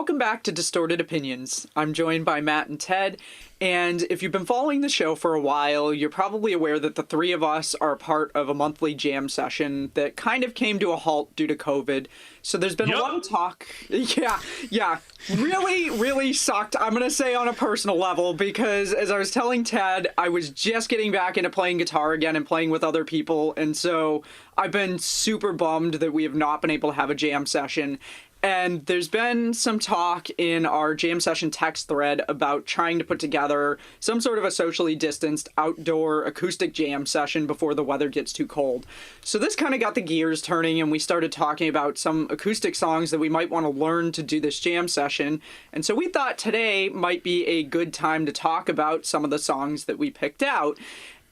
welcome back to Distorted Opinions. I'm joined by Matt and Ted, and if you've been following the show for a while, you're probably aware that the three of us are part of a monthly jam session that kind of came to a halt due to COVID. So there's been a lot of talk. Yeah. Really sucked, I'm going to say on a personal level, because as I was telling Ted, I was just getting back into playing guitar again and playing with other people, and so I've been super bummed that we have not been able to have a jam session. And there's been some talk in our jam session text thread about trying to put together some sort of a socially distanced outdoor acoustic jam session before the weather gets too cold. So this kind of got the gears turning, and we started talking about some acoustic songs that we might want to learn to do this jam session. And so we thought today might be a good time to talk about some of the songs that we picked out.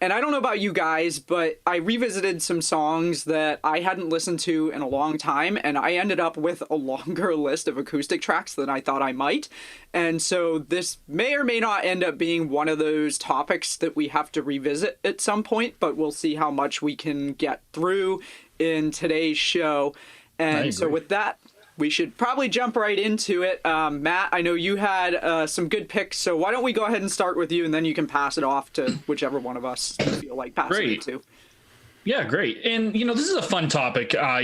And I don't know about you guys, but I revisited some songs that I hadn't listened to in a long time, and I ended up with a longer list of acoustic tracks than I thought I might. And so this may or may not end up being one of those topics that we have to revisit at some point, but we'll see how much we can get through in today's show. And so with that, we should probably jump right into it. Matt, I know you had some good picks, so why don't we go ahead and start with you, and then you can pass it off to whichever one of us you feel like passing it to. Yeah, great. And, this is a fun topic. I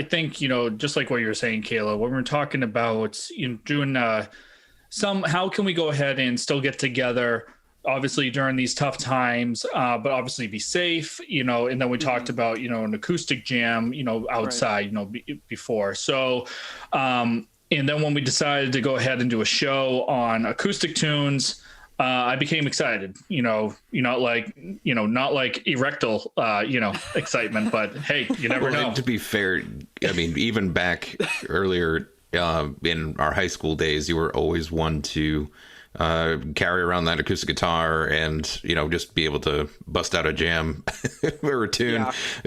think, just like what you were saying, Kayla, when we're talking about doing how can we go ahead and still get together, obviously during these tough times, but obviously be safe, and then we talked about, an acoustic jam, outside, before. So, and then when we decided to go ahead and do a show on acoustic tunes, I became excited, not like erectile, excitement, but hey, you never know. To be fair, I mean, even back earlier in our high school days, you were always one to carry around that acoustic guitar and just be able to bust out a jam or a tune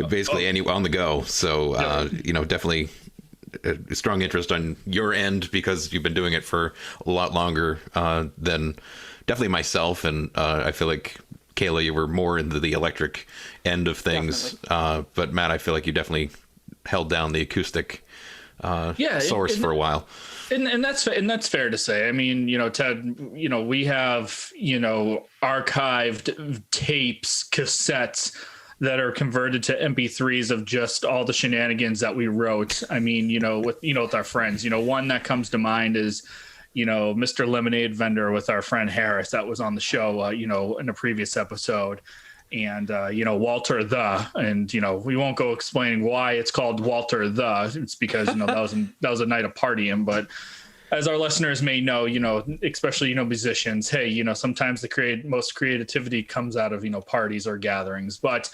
basically any on the go. So definitely a strong interest on your end, because you've been doing it for a lot longer than definitely myself, and I feel like Kayla, you were more into the electric end of things, but Matt, I feel like you definitely held down the acoustic source for a while. And that's fair to say. I mean, Ted, we have, archived tapes, cassettes that are converted to MP3s of just all the shenanigans that we wrote. I mean, with our friends, one that comes to mind is, Mr. Lemonade Vendor with our friend Harris that was on the show, in a previous episode. And, Walter and, we won't go explaining why it's called Walter It's because, that was a night of partying. But as our listeners may know, especially, musicians, hey, sometimes the most creativity comes out of, parties or gatherings. But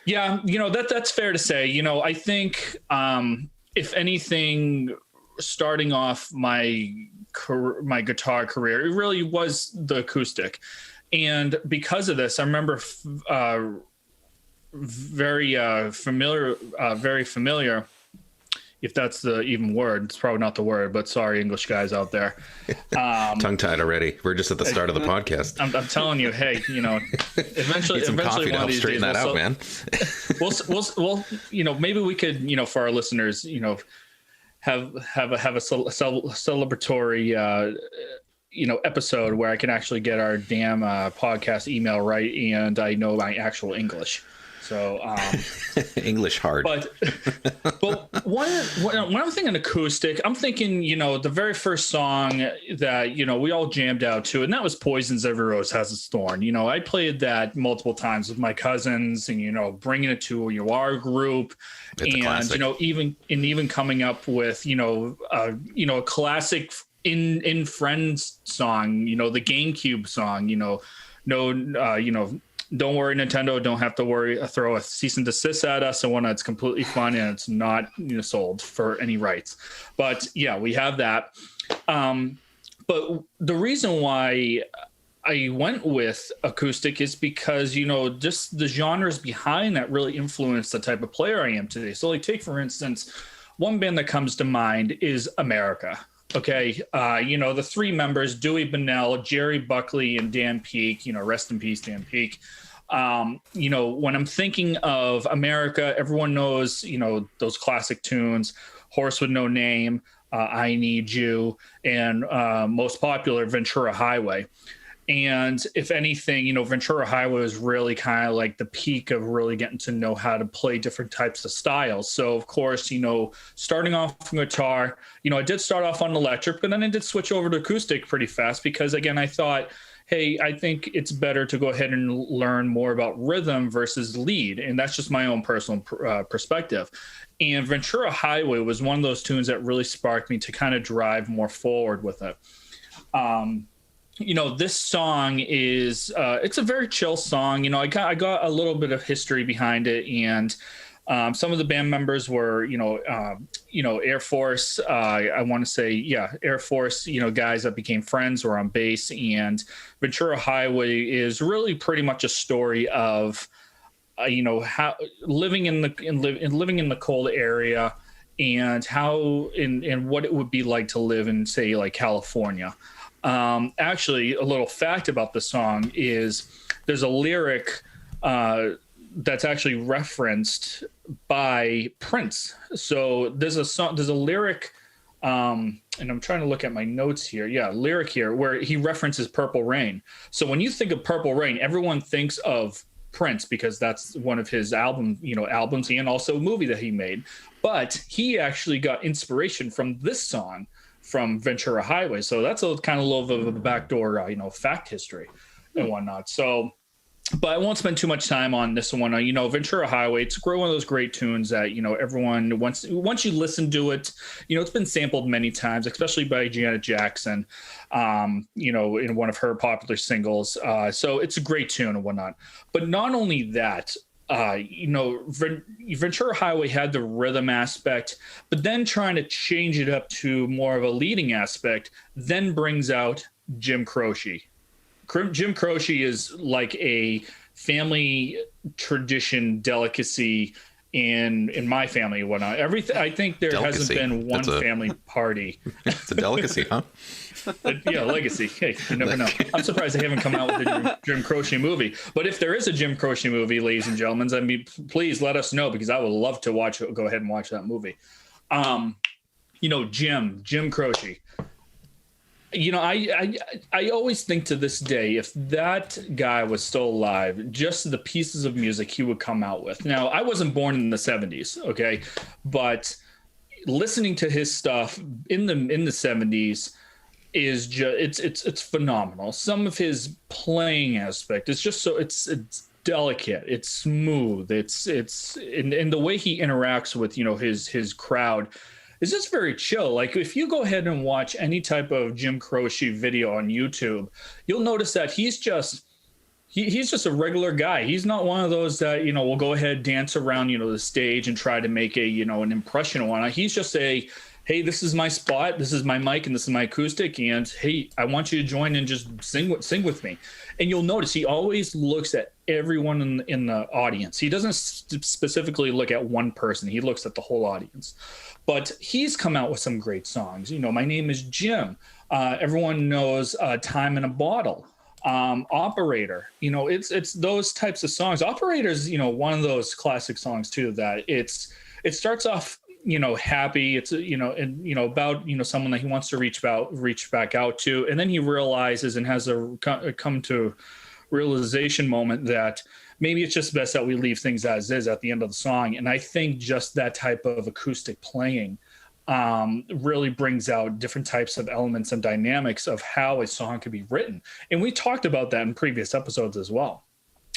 yeah, that's fair to say. I think if anything, starting off my guitar career, it really was the acoustic. And because of this, I remember very familiar, if that's the even word. It's probably not the word, but sorry, English guys out there. Tongue-tied already. We're just at the start of the podcast. I'm telling you, hey, eventually, need some coffee to help straighten that out, man. We'll maybe we could, for our listeners, have a celebratory episode where I can actually get our damn podcast email right, and I know my actual English. So English hard. But when I'm thinking acoustic, I'm thinking, the very first song that, we all jammed out to, and that was Poison's Every Rose Has Its Thorn. I played that multiple times with my cousins, and, bringing it to our group. It's and, even coming up with, a classic in Friends song, the GameCube song, don't worry, Nintendo, don't have to worry, throw a cease and desist at us, and one that's completely fun and it's not sold for any rights. But yeah, we have that. But the reason why I went with acoustic is because, just the genres behind that really influenced the type of player I am today. So like, take for instance, one band that comes to mind is America. Okay, the three members, Dewey Bunnell, Jerry Buckley, and Dan Peek, rest in peace, Dan Peek. When I'm thinking of America, everyone knows, those classic tunes, Horse with No Name, I Need You, and most popular, Ventura Highway. And if anything, Ventura Highway was really kind of like the peak of really getting to know how to play different types of styles. So, of course, starting off from guitar, I did start off on electric, but then I did switch over to acoustic pretty fast because, again, I thought, hey, I think it's better to go ahead and learn more about rhythm versus lead. And that's just my own personal perspective. And Ventura Highway was one of those tunes that really sparked me to kind of drive more forward with it. This song is, it's a very chill song. I got a little bit of history behind it, and some of the band members were, Air Force, I want to say, Air Force, guys that became friends were on bass. And Ventura Highway is really pretty much a story of, how living in the cold area, and how and what it would be like to live in, say, like California. Actually, a little fact about the song is there's a lyric that's actually referenced by Prince. So there's a lyric, and I'm trying to look at my notes here. Yeah, lyric here where he references Purple Rain. So when you think of Purple Rain, everyone thinks of Prince because that's one of his albums and also a movie that he made. But he actually got inspiration from this song from Ventura Highway. So that's a kind of little bit of a backdoor, fact history and whatnot. So, but I won't spend too much time on this one. Ventura Highway, it's one of those great tunes that, everyone, once you listen to it, it's been sampled many times, especially by Janet Jackson, in one of her popular singles. So it's a great tune and whatnot. But not only that, Ventura Highway had the rhythm aspect, but then trying to change it up to more of a leading aspect then brings out Jim Croce. Jim Croce is like a family tradition delicacy in my family and whatnot. I think there hasn't been one family party. It's a delicacy, huh? Yeah, legacy. Hey, you never know. I'm surprised they haven't come out with a Jim Croce movie. But if there is a Jim Croce movie, ladies and gentlemen, please let us know, because I would love to go ahead and watch that movie. Jim Croce. I always think to this day, if that guy was still alive, just the pieces of music he would come out with. Now, I wasn't born in the 70s, okay? But listening to his stuff in the 70s is just it's phenomenal. Some of his playing aspect, it's just so it's delicate, it's smooth, it's and the way he interacts with his crowd is just very chill. Like if you go ahead and watch any type of Jim Croce video on YouTube, you'll notice that he's just a regular guy. He's not one of those that will go ahead, dance around the stage and try to make a an impression on it. He's just hey, this is my spot, this is my mic, and this is my acoustic, and hey, I want you to join and just sing with me. And you'll notice he always looks at everyone in the audience. He doesn't specifically look at one person. He looks at the whole audience. But he's come out with some great songs. My Name is Jim. Everyone knows Time in a Bottle. Operator. It's those types of songs. Operator's, one of those classic songs too, that it starts off happy. It's about someone that he wants to reach back out to, and then he realizes and has a come to realization moment that maybe it's just best that we leave things as is at the end of the song. And I think just that type of acoustic playing really brings out different types of elements and dynamics of how a song could be written. And we talked about that in previous episodes as well.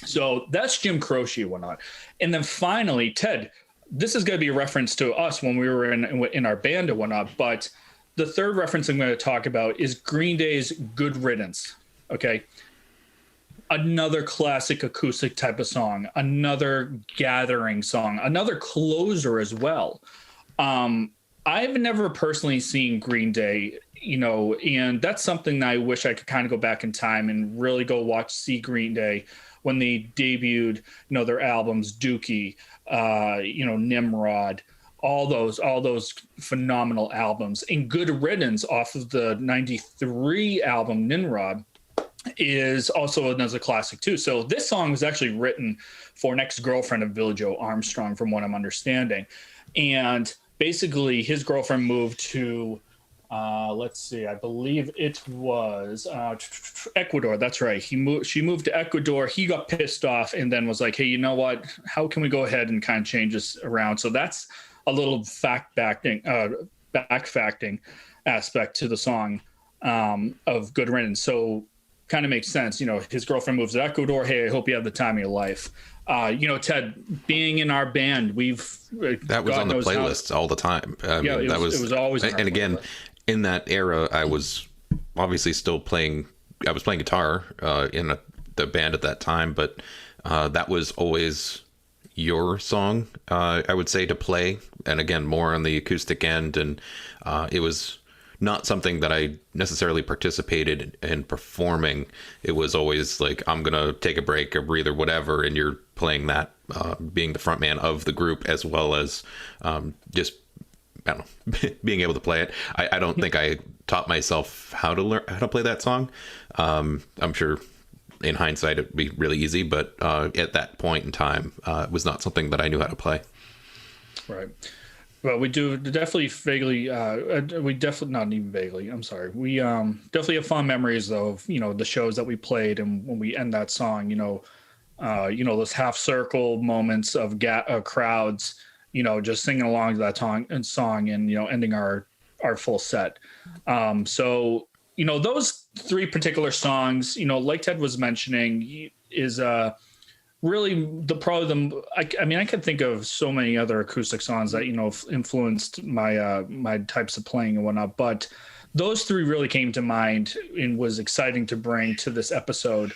So that's Jim Croce and whatnot. And then finally, Ted, this is going to be a reference to us when we were in our band and whatnot, but the third reference I'm going to talk about is Green Day's Good Riddance. Okay. Another classic acoustic type of song, another gathering song, another closer as well. I've never personally seen Green Day, and that's something that I wish I could kind of go back in time and really go see Green Day when they debuted, their albums, Dookie, Nimrod, all those phenomenal albums. And Good Riddance off of the 93 album Nimrod is also another classic too. So this song was actually written for an ex-girlfriend of Billie Joe Armstrong, from what I'm understanding. And basically his girlfriend moved to, let's see, I believe it was Ecuador. That's right. She moved to Ecuador. He got pissed off and then was like, hey, you know what? How can we go ahead and kind of change this around? So that's a little backfacting aspect to the song of Good Riddance. So kind of makes sense. You know, his girlfriend moves to Ecuador. Hey, I hope you have the time of your life. You know, Ted, being in our band, that was on the playlists all the time. It was always. And again, playlist. In that era, I was obviously still playing. I was playing guitar in the band at that time, but that was always your song, I would say, to play. And again, more on the acoustic end, and it was not something that I necessarily participated in performing. It was always like, I'm gonna take a break or breathe or whatever, and you're playing that, being the front man of the group, as well as just, I don't know, being able to play it. I don't think I taught myself how to play that song. I'm sure in hindsight it'd be really easy, but at that point in time, it was not something that I knew how to play. Right. Well, we do definitely vaguely. We definitely, not even vaguely. I'm sorry. We definitely have fond memories of, you know, the shows that we played, and when we end that song, you know, those half circle moments of crowds, you know, just singing along to that song, and you know, ending our full set. So you know, those three particular songs, you know, like Ted was mentioning, is really I mean, I can think of so many other acoustic songs that, you know, influenced my my types of playing and whatnot, but those three really came to mind and was exciting to bring to this episode,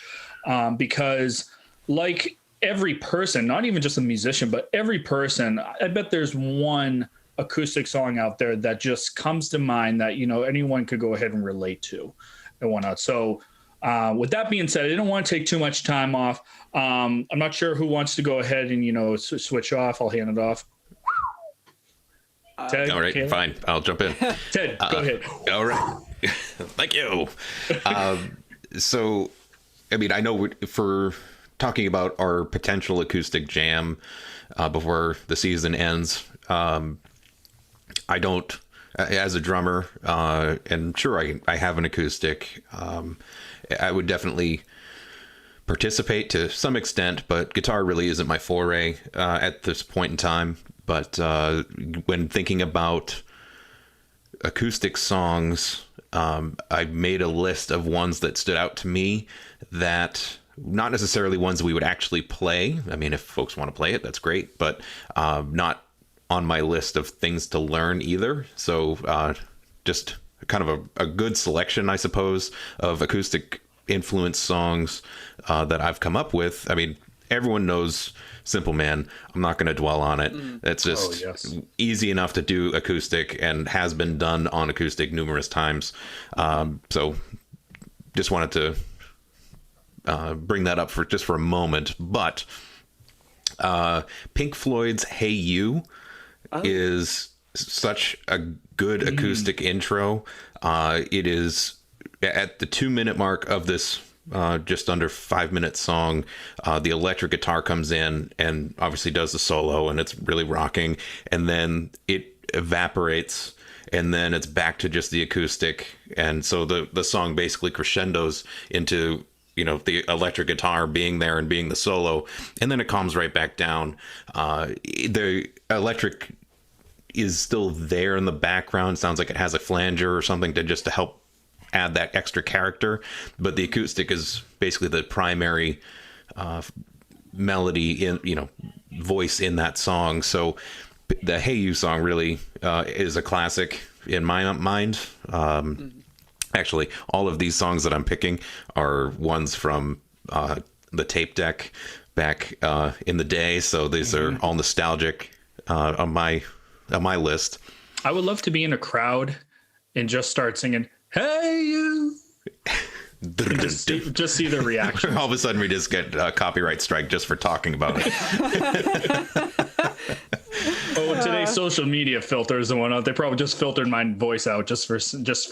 because like every person, not even just a musician, but every person, I bet there's one acoustic song out there that just comes to mind that, you know, anyone could go ahead and relate to and whatnot. So with that being said, I didn't want to take too much time off. I'm not sure who wants to go ahead and, you know, switch off. I'll hand it off. Ted, all right, fine. I'll jump in. Ted, go ahead. All right. Thank you. So, I mean, I know for talking about our potential acoustic jam before the season ends, I don't, as a drummer, and sure, I have an acoustic. I would definitely participate to some extent, but guitar really isn't my foray at this point in time. But when thinking about acoustic songs, I made a list of ones that stood out to me, that not necessarily ones we would actually play. I mean, if folks want to play it, that's great, but not on my list of things to learn either. So just kind of a good selection, I suppose, of acoustic influence songs that I've come up with. I mean, everyone knows Simple Man. I'm not going to dwell on it. It's just easy enough to do acoustic and has been done on acoustic numerous times. So just wanted to bring that up for a moment. But Pink Floyd's Hey You is such a good acoustic intro. It is at the 2-minute mark of this just under 5-minute song. The electric guitar comes in and obviously does the solo, and it's really rocking, and then it evaporates, and then it's back to just the acoustic, and so the song basically crescendos into, you know, the electric guitar being there and being the solo, and then it calms right back down. The electric is still there in the background. Sounds like it has a flanger or something to help add that extra character, but the acoustic is basically the primary melody in, you know, voice in that song. So the Hey You song really is a classic in my mind. Actually, all of these songs that I'm picking are ones from the tape deck back in the day, so these are all nostalgic on my list. I would love to be in a crowd and just start singing "Hey You," and just see the reaction. All of a sudden, we just get a copyright strike just for talking about it. Oh, today's social media filters and whatnot, they probably just filtered my voice out just for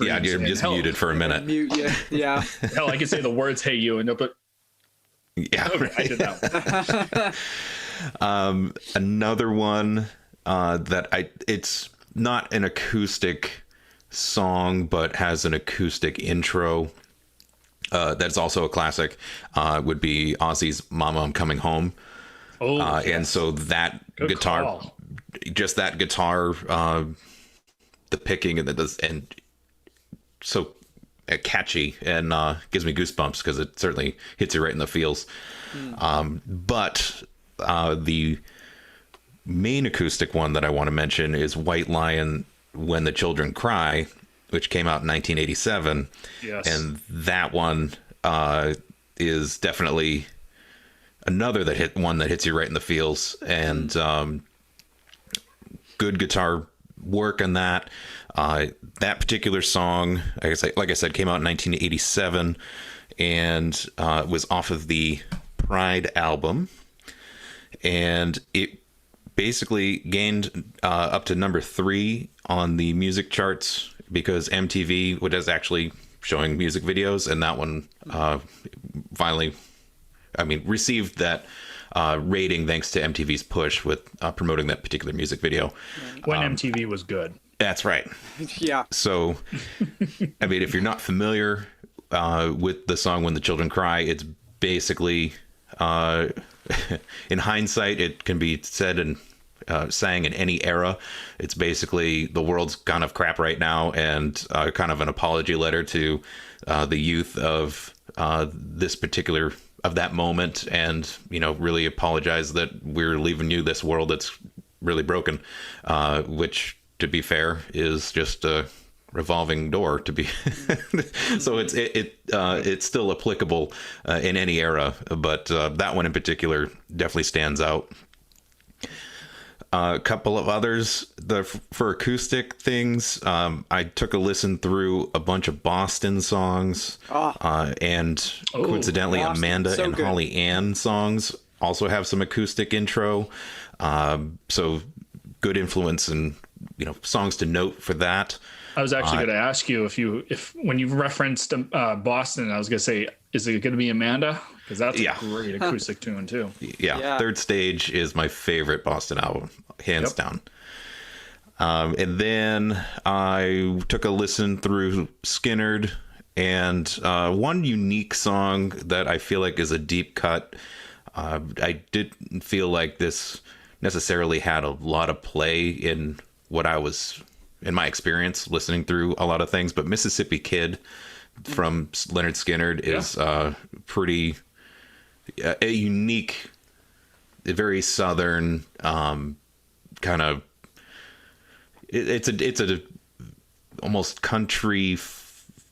yeah, you're just muted for a minute. Mute, yeah. Hell, I could say the words "Hey You" and they'll put. Yeah, okay, right. I did that one. Another one that it's not an acoustic song, but has an acoustic intro. That's also a classic. Would be Ozzy's "Mama, I'm Coming Home." Oh, yes. And so that Good guitar, call. just that guitar, the picking and so catchy and gives me goosebumps because it certainly hits you right in the feels. But the main acoustic one that I want to mention is White Lion, When the Children Cry, which came out in 1987. Yes. And that one is definitely another one that hits you right in the feels, and good guitar work on that. That particular song, like I said, came out in 1987 and was off of the Pride album, and it basically gained up to number 3 on the music charts because MTV was actually showing music videos, and that one finally, received that rating thanks to MTV's push with promoting that particular music video. When MTV was good. That's right. Yeah. So, if you're not familiar with the song When the Children Cry, it's basically, in hindsight, it can be said and sang in any era. It's basically the world's kind of crap right now, and kind of an apology letter to the youth of this particular of that moment, and really apologize that we're leaving you this world that's really broken, which, to be fair, is just a revolving door to be so it's still applicable in any era, but that one in particular definitely stands out. A couple of others for acoustic things. I took a listen through a bunch of Boston songs, and coincidentally, Boston, Amanda so and good. Holly Ann songs also have some acoustic intro. So good influence and songs to note for that. I was actually going to ask you if when you referenced Boston, I was going to say, is it going to be Amanda? Because that's a great acoustic tune too. Yeah, Third Stage is my favorite Boston album, hands down. And then I took a listen through Skynyrd, and one unique song that I feel like is a deep cut. I didn't feel like this necessarily had a lot of play in my experience listening through a lot of things, but Mississippi Kid from Leonard Skynyrd is pretty a unique, very southern kind of. It's a almost country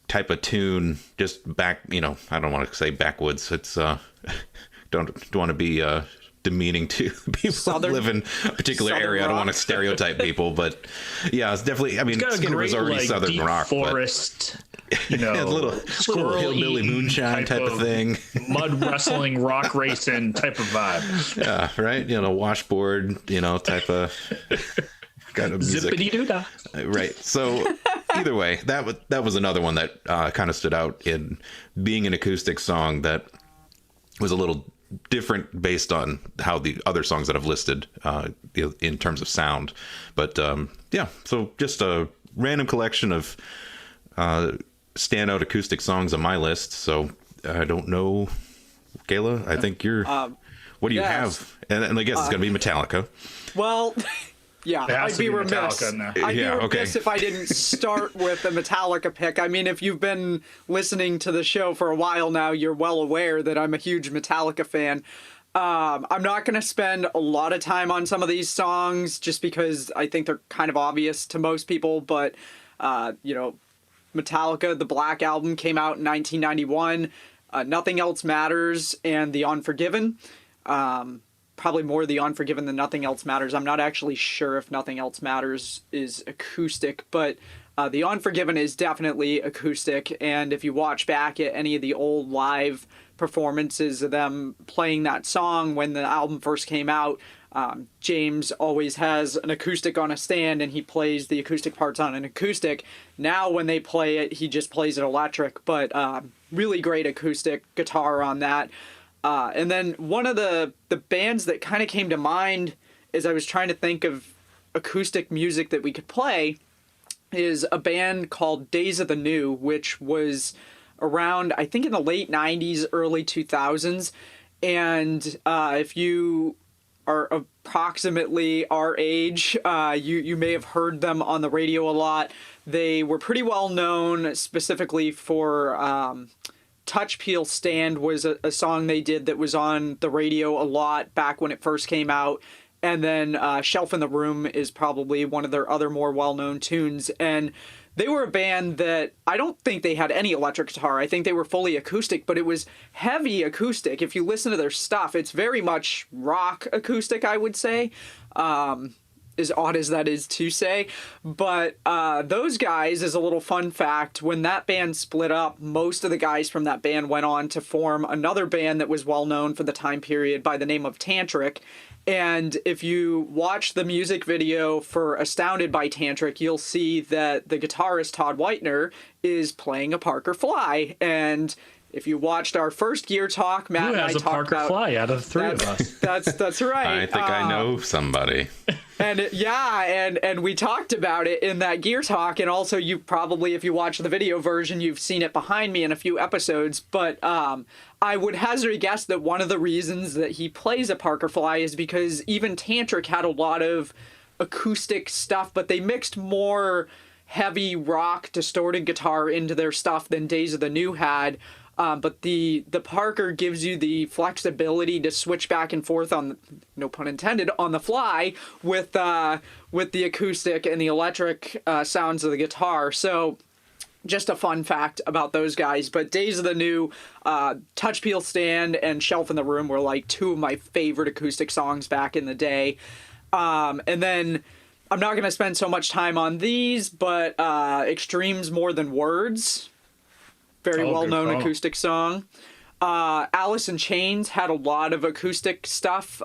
type of tune. Just back, I don't want to say backwoods. It's don't want to be demeaning to people Southern, who live in a particular Southern area. rock. I don't want to stereotype people, but yeah, it's definitely. Skynyrd was already Southern deep rock, forest, a little hillbilly moonshine type of thing, mud wrestling, rock racing type of vibe. Yeah, right. Washboard, type of kind of music. Zippity doo dah. Right. So either way, that was another one that kind of stood out in being an acoustic song that was a little different based on how the other songs that I've listed in terms of sound. But so just a random collection of standout acoustic songs on my list. So I don't know, Kayla, I think you're what do you have? And I guess it's gonna be Metallica. Well, yeah, There has I'd to be be remiss. Metallica in there. I'd be Yeah, remiss okay. if I didn't start with a Metallica pick. If you've been listening to the show for a while now, you're well aware that I'm a huge Metallica fan. I'm not going to spend a lot of time on some of these songs just because I think they're kind of obvious to most people, but, Metallica, the Black Album came out in 1991, Nothing Else Matters, and The Unforgiven. Probably more The Unforgiven than Nothing Else Matters. I'm not actually sure if Nothing Else Matters is acoustic, but The Unforgiven is definitely acoustic, and if you watch back at any of the old live performances of them playing that song when the album first came out, James always has an acoustic on a stand and he plays the acoustic parts on an acoustic. Now when they play it, he just plays it electric, but really great acoustic guitar on that. And then one of the bands that kind of came to mind as I was trying to think of acoustic music that we could play is a band called Days of the New, which was around, I think, in the late 90s, early 2000s. And if you are approximately our age, you may have heard them on the radio a lot. They were pretty well known specifically for Touch Peel Stand was a song they did that was on the radio a lot back when it first came out. And then Shelf in the Room is probably one of their other more well-known tunes. And they were a band that I don't think they had any electric guitar. I think they were fully acoustic, but it was heavy acoustic. If you listen to their stuff, it's very much rock acoustic, I would say. As odd as that is to say. But those guys, as a little fun fact, when that band split up, most of the guys from that band went on to form another band that was well known for the time period by the name of Tantric. And if you watch the music video for Astounded by Tantric, you'll see that the guitarist Todd Whitener is playing a Parker Fly. And if you watched our first Gear Talk, Matt and I talked about... Who has a Parker Fly out of the three of us? That's right. I think I know somebody. And and we talked about it in that Gear Talk, and also you probably, if you watch the video version, you've seen it behind me in a few episodes, but I would hazard a guess that one of the reasons that he plays a Parker Fly is because even Tantric had a lot of acoustic stuff, but they mixed more heavy rock distorted guitar into their stuff than Days of the New had. But the Parker gives you the flexibility to switch back and forth on, no pun intended, on the fly with the acoustic and the electric sounds of the guitar. So just a fun fact about those guys. But Days of the New, Touch Peel Stand and Shelf in the Room were like two of my favorite acoustic songs back in the day. And then I'm not going to spend so much time on these, but Extremes More Than Words. Very well-known acoustic song. Alice in Chains had a lot of acoustic stuff.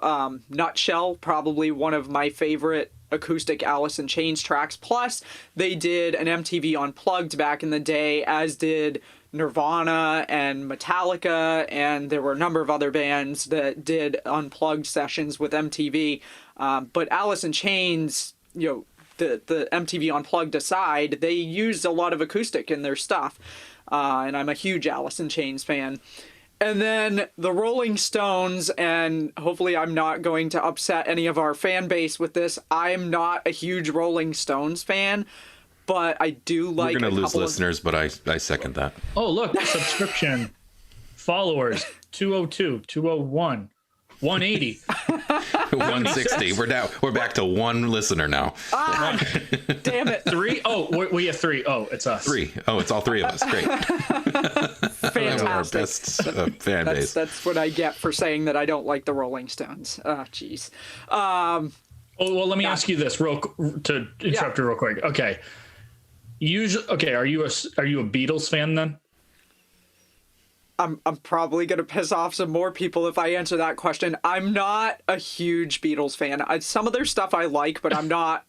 Nutshell, probably one of my favorite acoustic Alice in Chains tracks. Plus, they did an MTV Unplugged back in the day, as did Nirvana and Metallica, and there were a number of other bands that did Unplugged sessions with MTV. But Alice in Chains, the MTV Unplugged aside, they used a lot of acoustic in their stuff. And I'm a huge Alice in Chains fan. And then the Rolling Stones, and hopefully I'm not going to upset any of our fan base with this. I'm not a huge Rolling Stones fan, but I do like... We're going to lose listeners, but I second that. Oh, look, subscription, followers, 202, 201, 180. 160. We're back to one listener now. Damn it. Three? Oh, we have three. Oh, it's us. Three. Oh, it's all three of us. Great. Fantastic. Our best fan base. That's what I get for saying that I don't like the Rolling Stones. Jeez. Oh, well, let me ask you this to interrupt you real quick. Okay. Are you a Beatles fan then? I'm probably going to piss off some more people if I answer that question. I'm not a huge Beatles fan. Some of their stuff I like, but I'm not...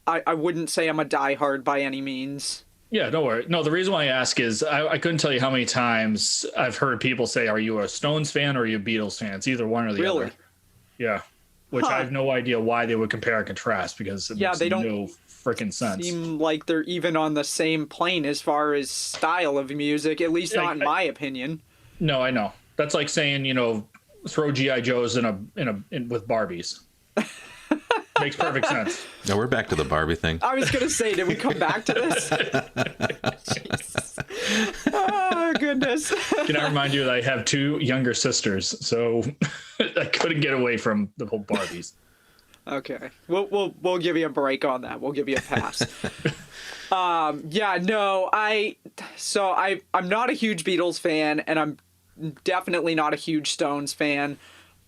I wouldn't say I'm a diehard by any means. Yeah, don't worry. No, the reason why I ask is I couldn't tell you how many times I've heard people say, are you a Stones fan or are you a Beatles fan? It's either one or the other. Yeah. Which I have no idea why they would compare and contrast, because it makes no freaking sense. Seem like they're even on the same plane as far as style of music, at least not in my opinion. No, I know. That's like saying, throw G.I. Joes with Barbies. Makes perfect sense. No, we're back to the Barbie thing. I was going to say, did we come back to this? Jesus. Oh, goodness. Can I remind you that I have two younger sisters, so I couldn't get away from the whole Barbies. Okay. We'll give you a break on that. We'll give you a pass. I'm not a huge Beatles fan, and I'm definitely not a huge Stones fan.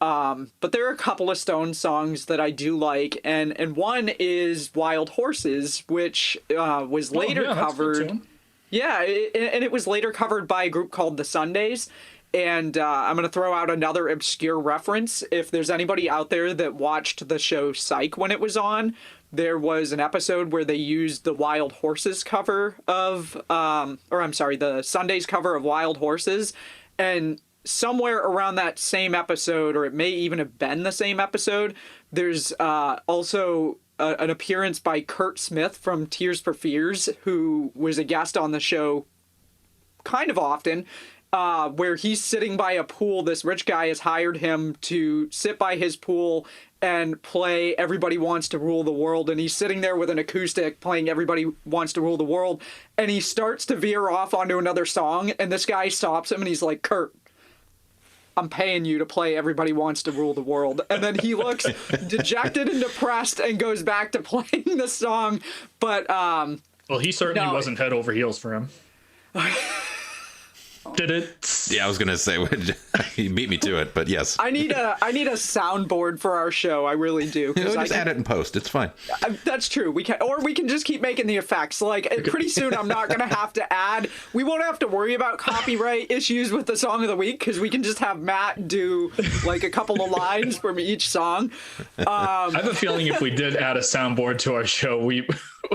But there are a couple of Stones songs that I do like, and one is Wild Horses, which was later covered. Yeah, and it was later covered by a group called the Sundays. And I'm going to throw out another obscure reference. If there's anybody out there that watched the show Psych when it was on, there was an episode where they used the Wild Horses cover of, the Sundays cover of Wild Horses. And somewhere around that same episode, or it may even have been the same episode, there's also an appearance by Kurt Smith from Tears for Fears, who was a guest on the show kind of often, where he's sitting by a pool. This rich guy has hired him to sit by his pool and play Everybody Wants to Rule the World. And he's sitting there with an acoustic playing Everybody Wants to Rule the World. And he starts to veer off onto another song. And this guy stops him and he's like, Kurt, I'm paying you to play Everybody Wants to Rule the World. And then he looks dejected and depressed and goes back to playing the song. But, well, he certainly wasn't head over heels for him. Did it? Yeah, I was gonna say he beat me to it, but yes. I need a soundboard for our show. I really do. Just add it in post. It's fine. That's true. We can just keep making the effects. Like pretty soon, I'm not gonna have to add. We won't have to worry about copyright issues with the song of the week because we can just have Matt do like a couple of lines from each song. I have a feeling if we did add a soundboard to our show,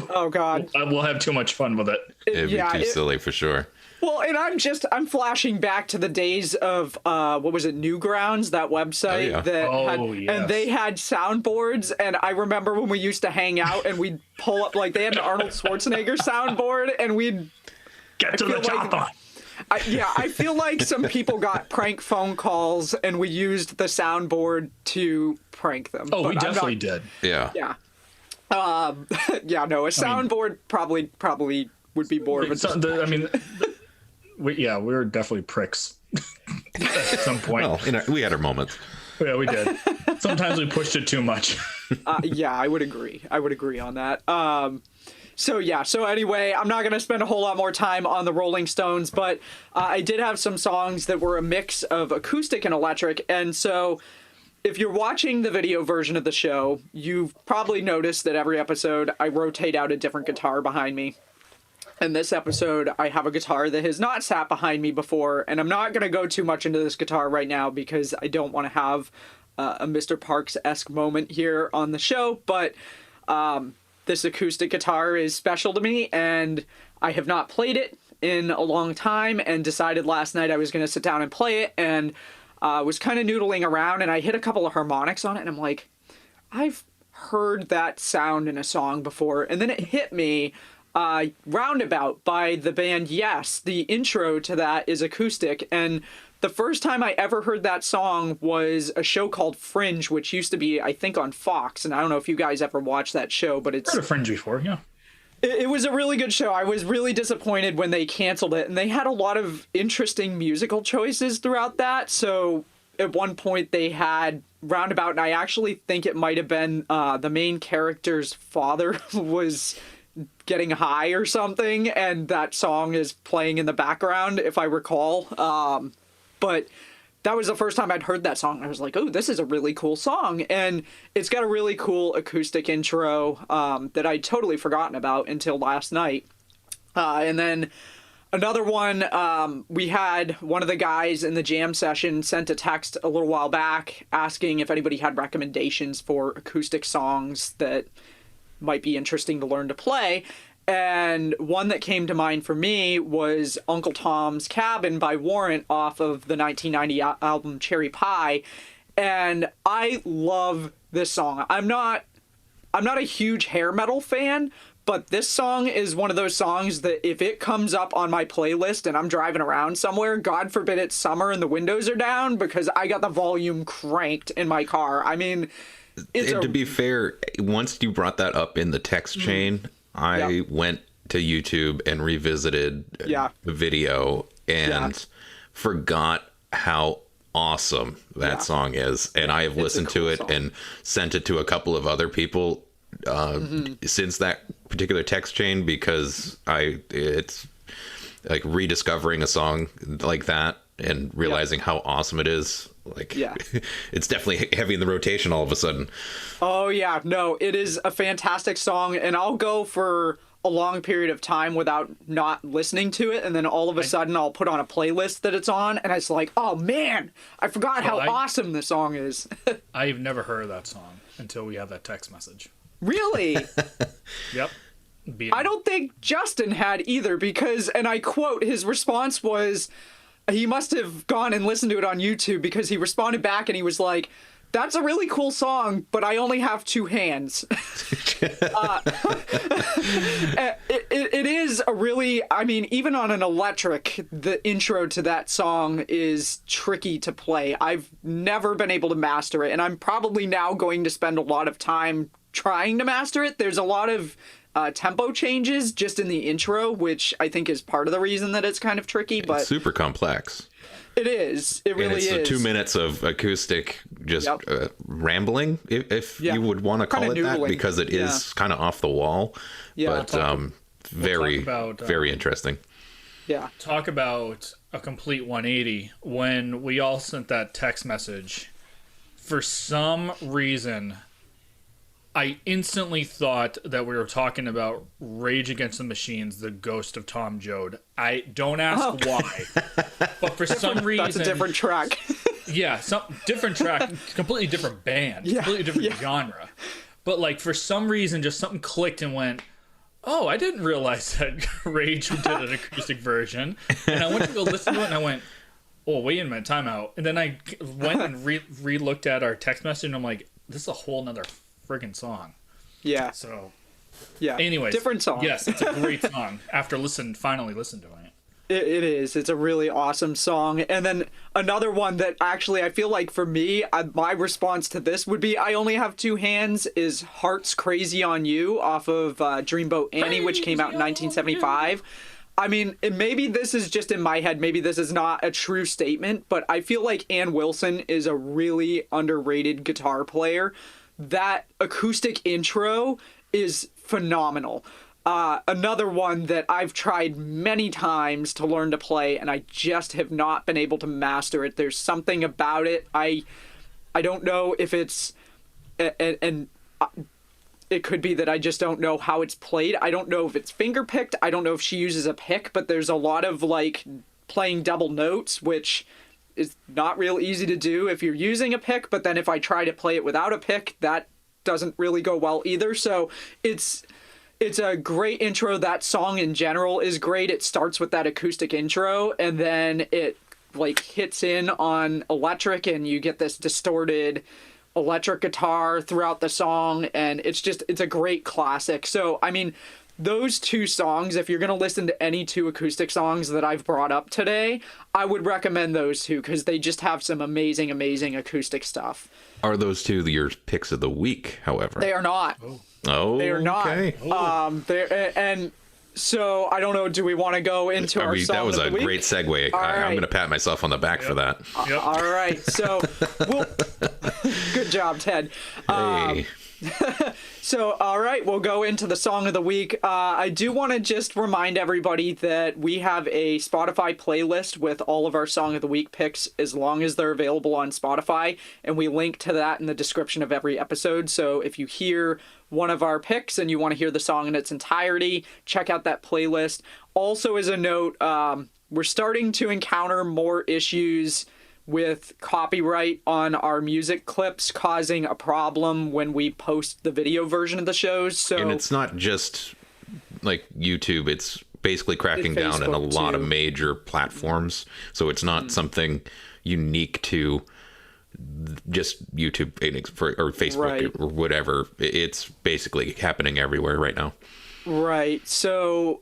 oh god, we'll have too much fun with it. It'd be too silly for sure. Well, and I'm flashing back to the days of what was it, Newgrounds, that website and they had soundboards, and I remember when we used to hang out and we'd pull up, like they had an Arnold Schwarzenegger soundboard and we'd get to the chopper. I feel like some people got prank phone calls and we used the soundboard to prank them. Oh, we definitely did. Yeah. Yeah. A soundboard probably would be more of a... we were definitely pricks at some point. Well, we had our moments. Yeah, we did. Sometimes we pushed it too much. Yeah, I would agree. On that. So anyway, I'm not going to spend a whole lot more time on the Rolling Stones, but I did have some songs that were a mix of acoustic and electric. And so if you're watching the video version of the show, you've probably noticed that every episode I rotate out a different guitar behind me. And this episode, I have a guitar that has not sat behind me before, and I'm not going to go too much into this guitar right now because I don't want to have a Mr. Parks-esque moment here on the show, but this acoustic guitar is special to me, and I have not played it in a long time, and decided last night I was going to sit down and play it, and was kind of noodling around, and I hit a couple of harmonics on it, and I'm like, I've heard that sound in a song before, and then it hit me... Roundabout by the band Yes. The intro to that is acoustic, and the first time I ever heard that song was a show called Fringe, which used to be, I think, on Fox, and I don't know if you guys ever watched that show, but it's... I've heard of Fringe before, yeah. It was a really good show. I was really disappointed when they canceled it, and they had a lot of interesting musical choices throughout that, so at one point they had Roundabout, and I actually think it might have been the main character's father was... getting high or something, and that song is playing in the background, if I recall. But that was the first time I'd heard that song. I was like, oh, this is a really cool song. And it's got a really cool acoustic intro that I'd totally forgotten about until last night. And then another one, we had one of the guys in the jam session sent a text a little while back asking if anybody had recommendations for acoustic songs that might be interesting to learn to play. And one that came to mind for me was Uncle Tom's Cabin by Warrant off of the 1990 album Cherry Pie. And I love this song. I'm not a huge hair metal fan, but this song is one of those songs that if it comes up on my playlist and I'm driving around somewhere, God forbid it's summer and the windows are down, because I got the volume cranked in my car. I mean... to be fair, once you brought that up in the text chain, I went to YouTube and revisited the video and forgot how awesome that song is. And I have listened to it and sent it to a couple of other people since that particular text chain, because it's like rediscovering a song like that and realizing how awesome it is. Like, it's definitely heavy in the rotation all of a sudden. Oh, yeah. No, it is a fantastic song, and I'll go for a long period of time without not listening to it, and then all of a sudden I'll put on a playlist that it's on, and it's like, oh, man, I forgot how awesome this song is. I've never heard of that song until we have that text message. Really? Yep. I don't think Justin had either, because, and I quote, his response was... He must have gone and listened to it on YouTube, because he responded back and he was like, That's a really cool song, but I only have two hands. It is a really, I mean, even on an electric, the intro to that song is tricky to play. I've never been able to master it, and I'm probably now going to spend a lot of time trying to master it. There's a lot of tempo changes just in the intro, which I think is part of the reason that it's kind of tricky. But it's super complex. It is. It really is. And it's 2 minutes of acoustic just rambling, if you would want to call Kinda it that, noodling. because it is kind of off the wall. Yeah. But very, very interesting. Yeah. Talk about a complete 180. When we all sent that text message, for some reason, I instantly thought that we were talking about Rage Against the Machine's The Ghost of Tom Joad. I don't ask why, but for some reason... That's a different track. Yeah, some different track, completely different band, completely different genre. But like for some reason, just something clicked and went, oh, I didn't realize that Rage did an acoustic version. And I went to go listen to it and I went, oh, wait a minute, time out. And then I went and re-looked at our text message and I'm like, this is a whole nother friggin' song. Yeah. So, yeah. anyways. Different song. Yes, it's a great song after finally listened to it. It is. It's a really awesome song. And then another one that actually I feel like for me, my response to this would be I Only Have Two Hands is Heart's Crazy on You off of Dreamboat Annie, which came out in 1975. I mean, maybe this is just in my head. Maybe this is not a true statement, but I feel like Ann Wilson is a really underrated guitar player. That acoustic intro is phenomenal. Another one that I've tried many times to learn to play, and I just have not been able to master it. There's something about it. I don't know if it's... And it could be that I just don't know how it's played. I don't know if it's finger-picked. I don't know if she uses a pick, but there's a lot of, like, playing double notes, which is not real easy to do if you're using a pick, but then if I try to play it without a pick, that doesn't really go well either. So it's a great intro. That song in general is great. It starts with that acoustic intro, and then it like hits in on electric, and you get this distorted electric guitar throughout the song, and it's a great classic. So, I mean, those two songs, if you're going to listen to any two acoustic songs that I've brought up today, I would recommend those two because they just have some amazing, amazing acoustic stuff. Are those two your picks of the week, however? They are not. Oh, they are not. Okay. And so I don't know. Do we want to go into our song that was of the a week? great segue. All I'm right. going to pat myself on the back for that. Yep. All right. So, good job, Ted. Hey. So, all right, we'll go into the song of the week. I do want to just remind everybody that we have a Spotify playlist with all of our song of the week picks as long as they're available on Spotify, and we link to that in the description of every episode. So if you hear one of our picks and you want to hear the song in its entirety, check out that playlist. Also, as a note, we're starting to encounter more issues with copyright on our music clips causing a problem when we post the video version of the shows. So, and it's not just like YouTube, it's basically cracking down in a lot of major platforms. So it's not something unique to just YouTube or Facebook or whatever. It's basically happening everywhere right now. Right. So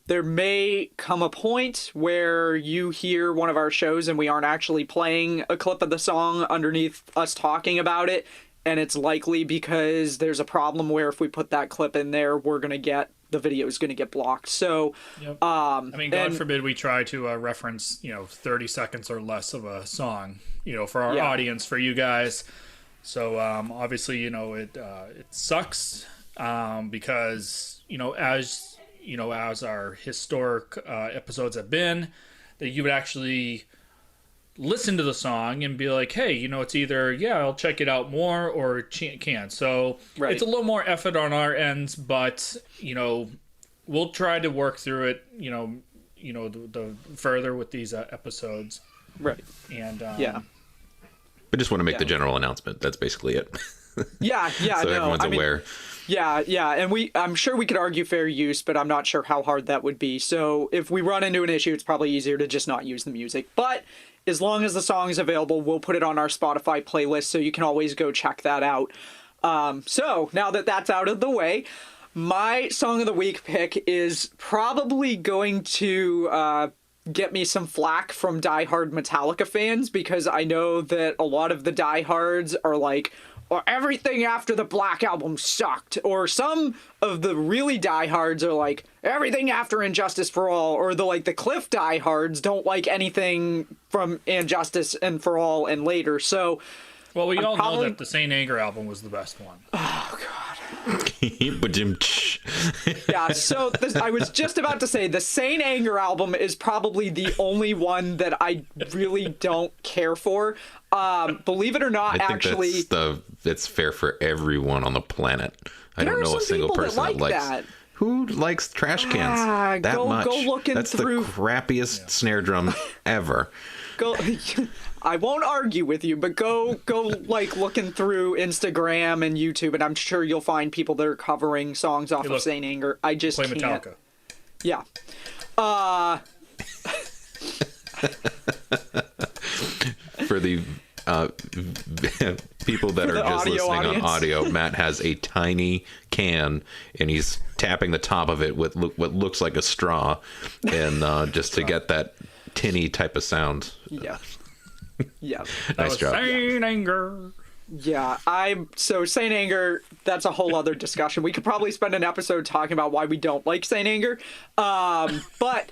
there may come a point where you hear one of our shows and we aren't actually playing a clip of the song underneath us talking about it. And it's likely because there's a problem where if we put that clip in there, the video is going to get blocked. So, yep. I mean, God forbid we try to reference, 30 seconds or less of a song, for our audience, for you guys. So obviously, it sucks because, as our historic episodes have been, that you would actually listen to the song and be like, hey, it's either, I'll check it out more or can't. So It's a little more effort on our ends, but, we'll try to work through it, the further with these episodes. Right. And, I just want to make the general announcement. That's basically it. Yeah. So everyone's aware. Yeah, and I'm sure we could argue fair use, but I'm not sure how hard that would be. So if we run into an issue, it's probably easier to just not use the music. But as long as the song is available, we'll put it on our Spotify playlist, so you can always go check that out. So now that that's out of the way, my Song of the Week pick is probably going to get me some flack from diehard Metallica fans, because I know that a lot of the diehards are like, or everything after the Black Album sucked, or some of the really diehards are like, everything after Injustice for All, or the Cliff diehards don't like anything from Injustice and For All and later. So, well, we all know that the Saint Anger album was the best one. Oh God. Yeah, so I was just about to say the Saint Anger album is probably the only one that I really don't care for. Believe it or not, I think actually, it's fair for everyone on the planet. I don't know a single person that likes that. Who likes trash cans that much? Go looking That's through the crappiest snare drum ever. I won't argue with you, but go looking through Instagram and YouTube, and I'm sure you'll find people that are covering songs off of Saint Anger. I just play can't. Metallica. Yeah. For the people that are just listening on audio, Matt has a tiny can and he's tapping the top of it with what looks like a straw, and just to get that tinny type of sound. Yeah. Yeah. Nice job. Saint Anger. Yeah, so Saint Anger, that's a whole other discussion. We could probably spend an episode talking about why we don't like Saint Anger. But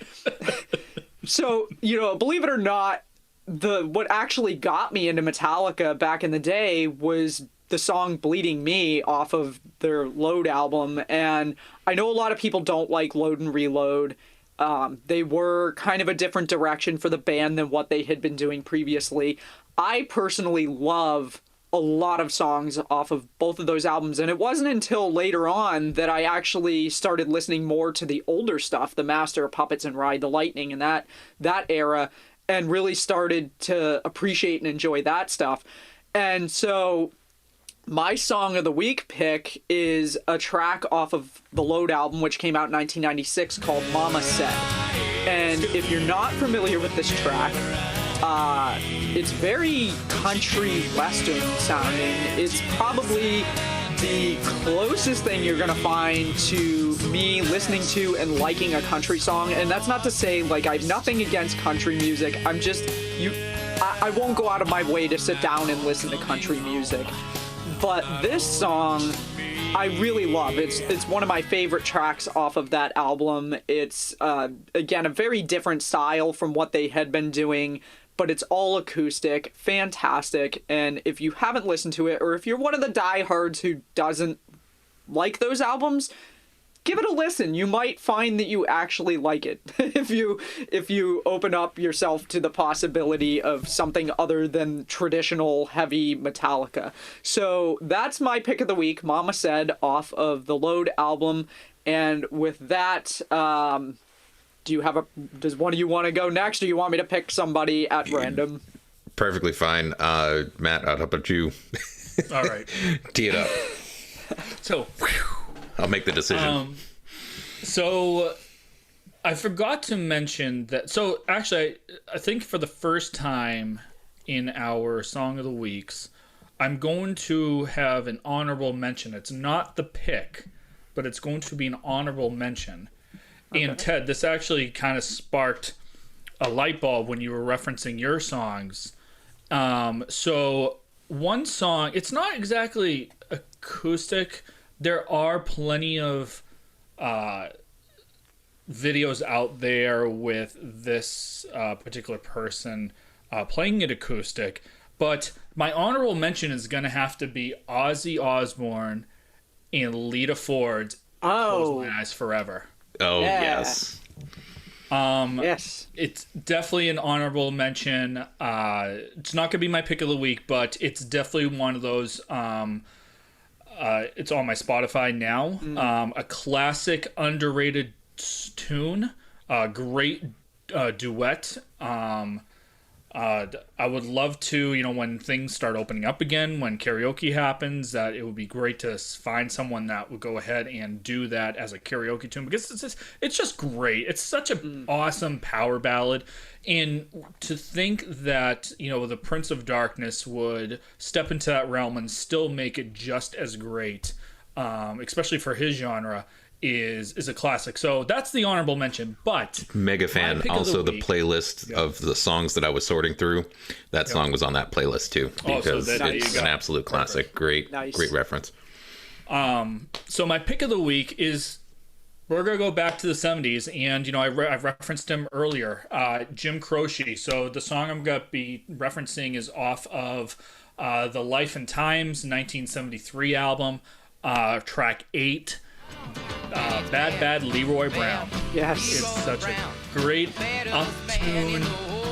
so, believe it or not, what actually got me into Metallica back in the day was the song Bleeding Me off of their Load album. And I know a lot of people don't like Load and Reload. They were kind of a different direction for the band than what they had been doing previously. I personally love a lot of songs off of both of those albums, and it wasn't until later on that I actually started listening more to the older stuff, the Master of Puppets and Ride the Lightning and that era, and really started to appreciate and enjoy that stuff. And so my Song of the Week pick is a track off of the Load album, which came out in 1996, called Mama Said. And if you're not familiar with this track, it's very country western sounding. It's probably the closest thing you're gonna find to me listening to and liking a country song. And that's not to say, I have nothing against country music. I'm just, I won't go out of my way to sit down and listen to country music. But this song, I really love. It's one of my favorite tracks off of that album. It's, again, a very different style from what they had been doing, but it's all acoustic, fantastic. And if you haven't listened to it, or if you're one of the diehards who doesn't like those albums, give it a listen. You might find that you actually like it if you open up yourself to the possibility of something other than traditional heavy Metallica. So that's my pick of the week, Mama Said, off of the Load album. And with that, does one of you want to go next, or you want me to pick somebody at random? Perfectly fine. Matt, how about you? All right. Tee it up. So, I'll make the decision. So I forgot to mention that. So actually, I think for the first time in our Song of the Weeks, I'm going to have an honorable mention. It's not the pick, but it's going to be an honorable mention. Okay. And Ted, this actually kind of sparked a light bulb when you were referencing your songs. So one song, it's not exactly acoustic. There are plenty of videos out there with this particular person playing it acoustic, but my honorable mention is going to have to be Ozzy Osbourne and Lita Ford's Close My Eyes Forever. Oh, yeah. Yes. Yes. It's definitely an honorable mention. It's not going to be my pick of the week, but it's definitely one of those... it's on my Spotify now. A classic, underrated tune. Great duet. I would love to, when things start opening up again, when karaoke happens, that it would be great to find someone that would go ahead and do that as a karaoke tune, because it's just great. It's such an awesome power ballad. And to think that, the Prince of Darkness would step into that realm and still make it just as great, especially for his genre, is a classic. So that's the honorable mention. But mega fan. Also, the playlist Yep. of the songs that I was sorting through, that song was on that playlist too, because it's an absolute classic. Great reference. So my pick of the week is, we're gonna go back to the 70s, and I referenced him earlier, Jim Croce. So the song I'm gonna be referencing is off of the Life and Times 1973 album, track 8. Bad Leroy Brown. Yes. It's such a great up-tune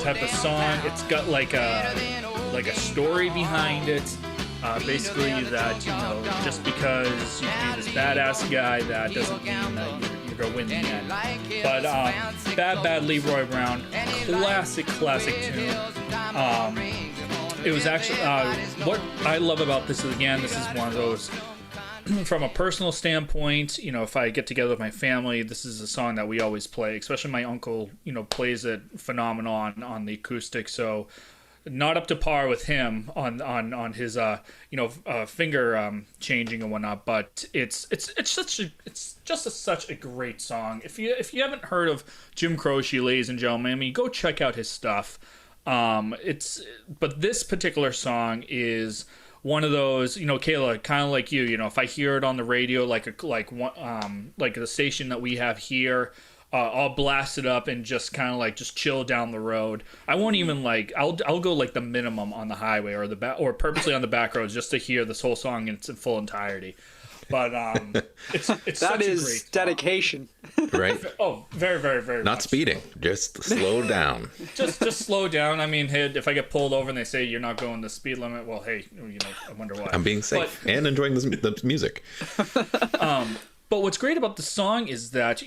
type of song. It's got like a story behind it. Basically that, just because you can be this badass guy, that doesn't mean that you're going to win the end. But Bad Leroy Brown, classic tune. It was actually, what I love about this is, again, this is one of those, from a personal standpoint, if I get together with my family, this is a song that we always play, especially my uncle, plays it phenomenal on the acoustic. So not up to par with him on his finger changing and whatnot, but it's just such a great song. If you haven't heard of Jim Croce, ladies and gentlemen, go check out his stuff. But this particular song is one of those, Kayla, kind of like you, if I hear it on the radio, like the station that we have here, I'll blast it up and just kind of just chill down the road. I won't even I'll go the minimum on the highway or purposely on the back roads just to hear this whole song in its full entirety. But it's that such is a great dedication. Right? Oh, very, very, very Not much. speeding, just slow down. Just slow down. I mean, hey, if I get pulled over and they say you're not going the speed limit, well, hey, I wonder why. I'm being safe and enjoying the music. But what's great about the song is that,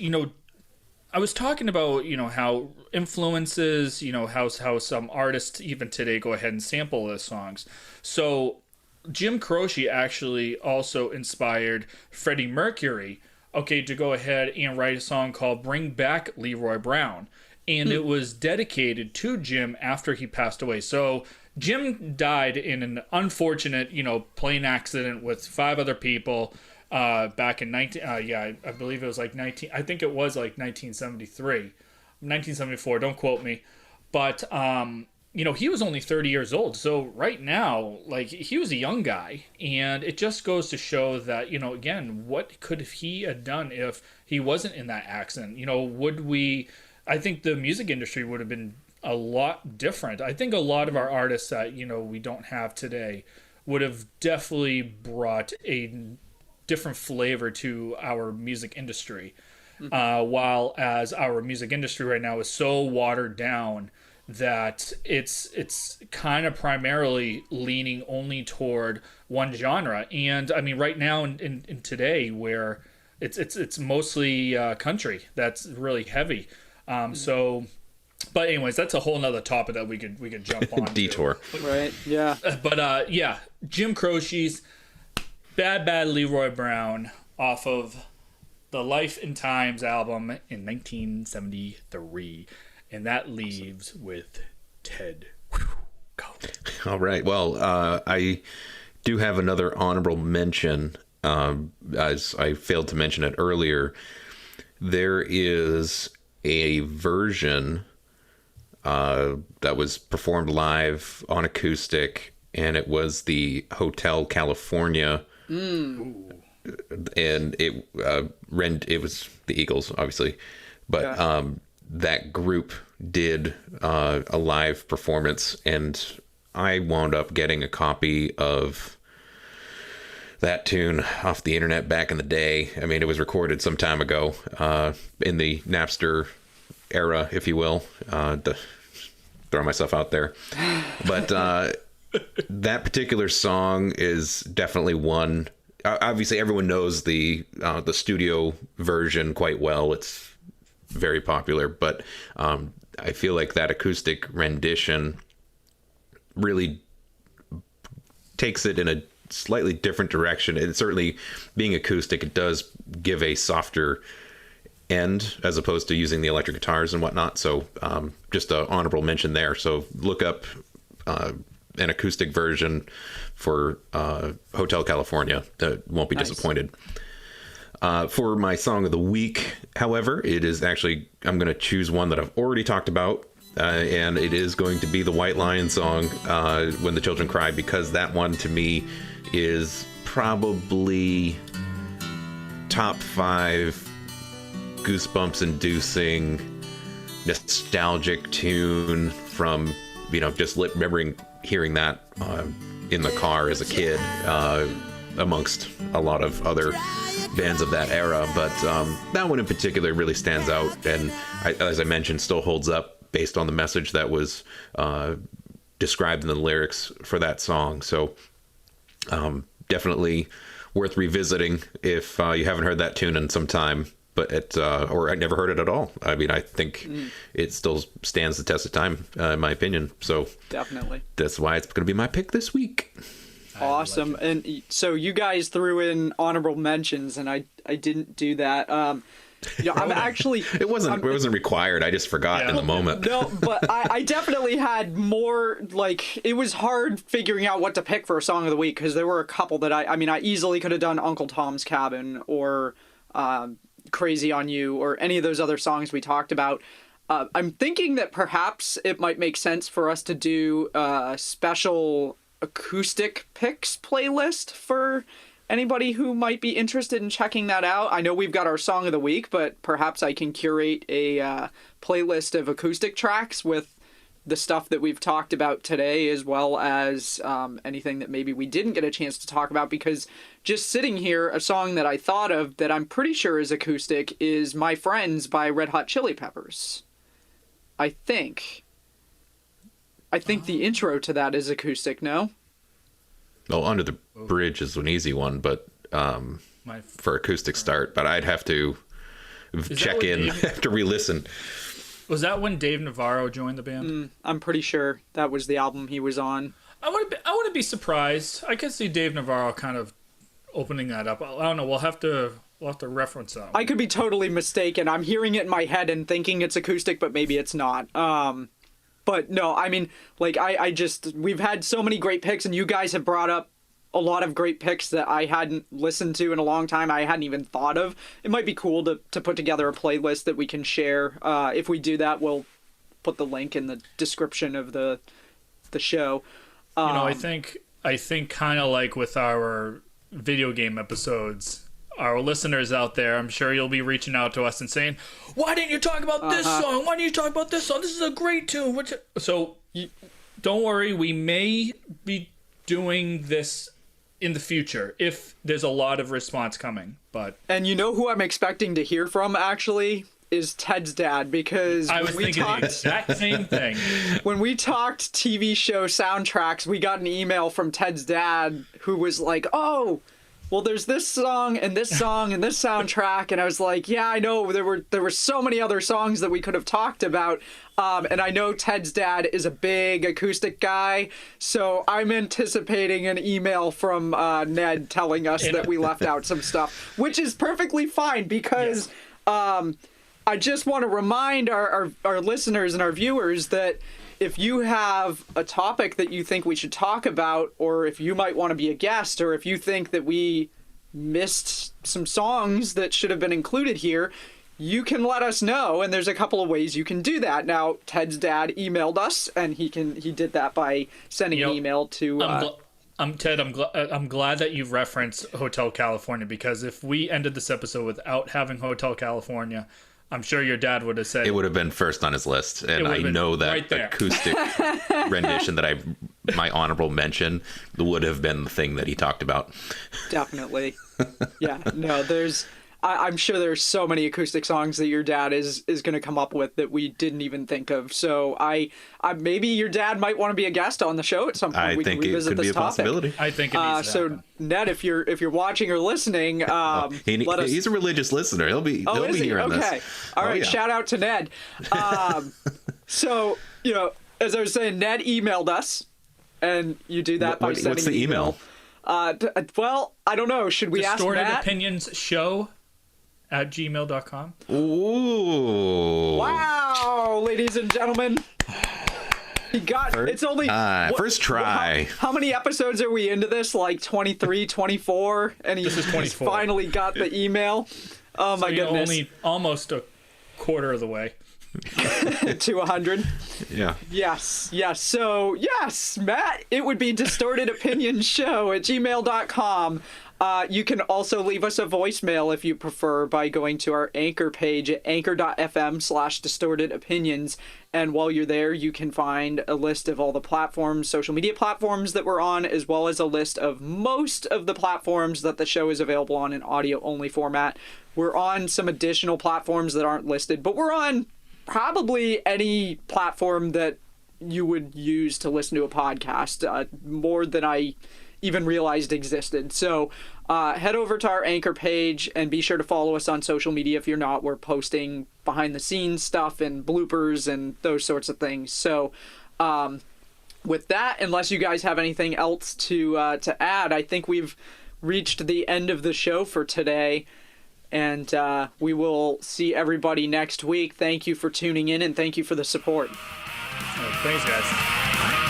I was talking about, how influences, how some artists even today go ahead and sample the songs. So Jim Croce actually also inspired Freddie Mercury, to go ahead and write a song called Bring Back Leroy Brown. And it was dedicated to Jim after he passed away. So Jim died in an unfortunate, plane accident with 5 other people back in I believe it was I think it was 1973, 1974, don't quote me. But, he was only 30 years old. So right now, he was a young guy. And it just goes to show that, again, what could he have done if he wasn't in that accident? I think the music industry would have been a lot different. I think a lot of our artists that, we don't have today would have definitely brought a different flavor to our music industry. While as our music industry right now is so watered down that it's kind of primarily leaning only toward one genre. And I mean, right now in today, where it's mostly country that's really heavy. But anyways, that's a whole nother topic that we could jump on. Detour. Right. Yeah. But Jim Croce's Bad Leroy Brown off of the Life and Times album in 1973. And that leaves with Ted. Go. All right. Well, I do have another honorable mention. As I failed to mention it earlier, there is a version that was performed live on acoustic, and it was the Hotel California. And it was the Eagles, obviously, but that group did a live performance, and I wound up getting a copy of that tune off the internet back in the day. I mean, it was recorded some time ago, in the Napster era, if you will, to throw myself out there. But that particular song is definitely one. Obviously, everyone knows the studio version quite well. It's very popular, but I feel like that acoustic rendition really takes it in a slightly different direction. And certainly being acoustic, it does give a softer end as opposed to using the electric guitars and whatnot. So just an honorable mention there. So look up an acoustic version for Hotel California. Won't be disappointed. For my song of the week, however, it is actually, I'm going to choose one that I've already talked about. And it is going to be the White Lion song, When the Children Cry, because that one to me is probably top 5 goosebumps inducing nostalgic tune from, just remembering hearing that in the car as a kid, amongst a lot of other bands of that era. But that one in particular really stands out, and as I mentioned, still holds up based on the message that was described in the lyrics for that song. So definitely worth revisiting if you haven't heard that tune in some time, but or I never heard it at all. I mean, I think it still stands the test of time, in my opinion. So definitely, that's why it's going to be my pick this week. Awesome. Like, and so you guys threw in honorable mentions, and I didn't do that. I'm actually. It wasn't required. I just forgot in the moment. No, but I definitely had more. Like, it was hard figuring out what to pick for a song of the week, because there were a couple that I easily could have done Uncle Tom's Cabin or Crazy on You or any of those other songs we talked about. I'm thinking that perhaps it might make sense for us to do a special acoustic picks playlist for anybody who might be interested in checking that out. I know we've got our song of the week, but perhaps I can curate a playlist of acoustic tracks with the stuff that we've talked about today, as well as anything that maybe we didn't get a chance to talk about, because just sitting here, a song that I thought of that I'm pretty sure is acoustic is My Friends by Red Hot Chili Peppers. I think the intro to that is acoustic, no? Well, Under the Bridge is an easy one, but for acoustic start, but I'd have to check in, have to re-listen. Was that when Dave Navarro joined the band? I'm pretty sure that was the album he was on. I wouldn't be surprised. I could see Dave Navarro kind of opening that up. I don't know. We'll have to reference that one. I could be totally mistaken. I'm hearing it in my head and thinking it's acoustic, but maybe it's not. But no, I mean, like, we've had so many great picks, and you guys have brought up a lot of great picks that I hadn't listened to in a long time. I hadn't even thought of. It might be cool to put together a playlist that we can share. If we do that, we'll put the link in the description of the show. I think kind of like with our video game episodes, our listeners out there, I'm sure you'll be reaching out to us and saying, why didn't you talk about this song? Why didn't you talk about this song? This is a great tune. So don't worry, we may be doing this in the future if there's a lot of response coming. And you know who I'm expecting to hear from, actually, is Ted's dad, because I was thinking the exact same thing. When we talked TV show soundtracks, we got an email from Ted's dad who was like, oh, well, there's this song and this song and this soundtrack. And I was like, yeah, I know there were so many other songs that we could have talked about. And I know Ted's dad is a big acoustic guy, so I'm anticipating an email from Ned telling us that we left out some stuff, which is perfectly fine, because I just want to remind our listeners and our viewers that if you have a topic that you think we should talk about, or if you might want to be a guest, or if you think that we missed some songs that should have been included here, you can let us know, and there's a couple of ways you can do that. Now, Ted's dad emailed us, and he did that by sending an email to... Ted, I'm glad that you've referenced Hotel California, because if we ended this episode without having Hotel California, I'm sure your dad would have said... It would have been first on his list, and I know that right acoustic rendition that my honorable mention would have been the thing that he talked about. Definitely. Yeah, no, I'm sure there's so many acoustic songs that your dad is going to come up with that we didn't even think of. So I maybe your dad might want to be a guest on the show at some point. We can revisit this topic. Possibility. I think it needs to so happen. Ned, if you're watching or listening, he's a religious listener. He'll be hearing this. Okay. All right. Yeah. Shout out to Ned. So, as I was saying, Ned emailed us and you do that by sending what's the email? Well, I don't know. Should we ask Matt? distortedopinionsshow@gmail.com. Ooh. Wow, ladies and gentlemen. He got it's only first try. How many episodes are we into this? Like 23, 24? And he's finally got the email. Oh my goodness. Only almost a quarter of the way. To 100. Yeah. Yes. So, yes, Matt, it would be distortedopinionsshow@gmail.com. You can also leave us a voicemail if you prefer by going to our Anchor page at anchor.fm/distortedopinions. And while you're there, you can find a list of all the platforms, social media platforms that we're on, as well as a list of most of the platforms that the show is available on in audio-only format. We're on some additional platforms that aren't listed, but we're on probably any platform that you would use to listen to a podcast, more than I even realized existed. So head over to our Anchor page and be sure to follow us on social media. If you're not, we're posting behind the scenes stuff and bloopers and those sorts of things. So with that, unless you guys have anything else to add, I think we've reached the end of the show for today. And we will see everybody next week. Thank you for tuning in, and thank you for the support. Thanks, guys.